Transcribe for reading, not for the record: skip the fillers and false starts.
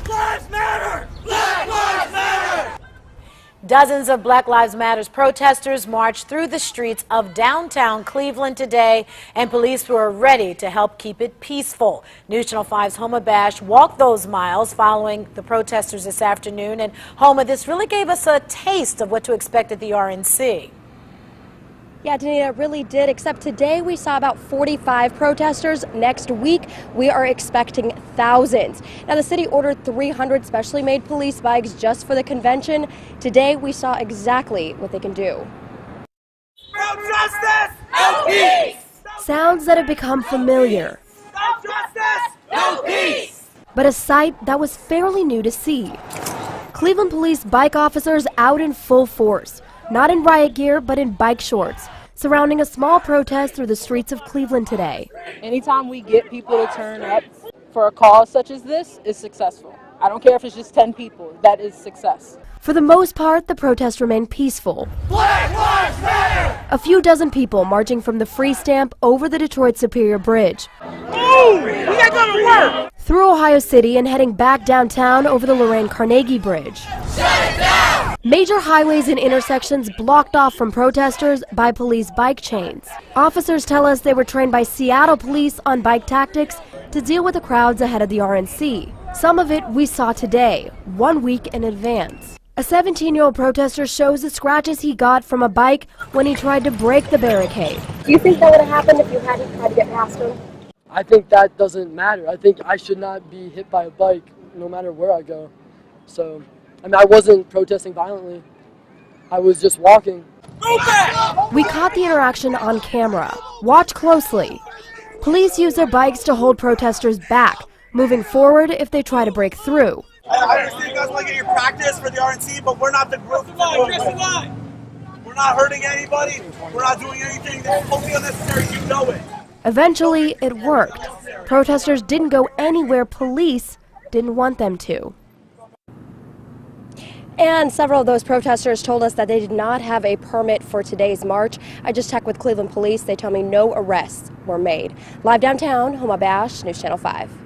Black Lives Matter! Black Lives Matter! Dozens of Black Lives Matter protesters marched through the streets of downtown Cleveland today, and police were ready to help keep it peaceful. News Channel 5's Homa Bash walked those miles following the protesters this afternoon. And Homa, this really gave us a taste of what to expect at the RNC. Yeah, Danita, it really did, except today we saw about 45 protesters. Next week, we are expecting thousands. Now, the city ordered 300 specially made police bikes just for the convention. Today, we saw exactly what they can do. No justice! No peace! Sounds that have become familiar, No justice! No peace! but a sight that was fairly new to see. Cleveland police bike officers out in full force, not in riot gear, but in bike shorts, surrounding a small protest through the streets of Cleveland today. Anytime we get people to turn up for a cause such as this is successful. I don't care if it's just 10 people, that is success. For the most part, the protest remained peaceful. Black Lives Matter! A few dozen people marching from the Free Stamp over the Detroit Superior Bridge, Move! We gotta go to work! through Ohio City and heading back downtown over the Lorraine Carnegie Bridge. Shut it down! Major highways and intersections blocked off from protesters by police bike chains. Officers tell us they were trained by Seattle police on bike tactics to deal with the crowds ahead of the RNC. Some of it we saw today, 1 week in advance. A 17-year-old protester shows the scratches he got from a bike when he tried to break the barricade. Do you think that would have happened if you hadn't tried to get past him? I think that doesn't matter. I think I should not be hit by a bike no matter where I go. So, I mean, I wasn't protesting violently. I was just walking. Move back! We caught the interaction on camera. Watch closely. Police use their bikes to hold protesters back, moving forward if they try to break through. I understand you guys want to get your practice for the RNC, but we're not the group. We're not hurting anybody. We're not doing anything that's totally unnecessary. You know it. Eventually, it worked. Protesters didn't go anywhere police didn't want them to. And several of those protesters told us that they did not have a permit for today's march. I just checked with Cleveland police. They tell me no arrests were made. Live downtown, Homa Bash, News Channel 5.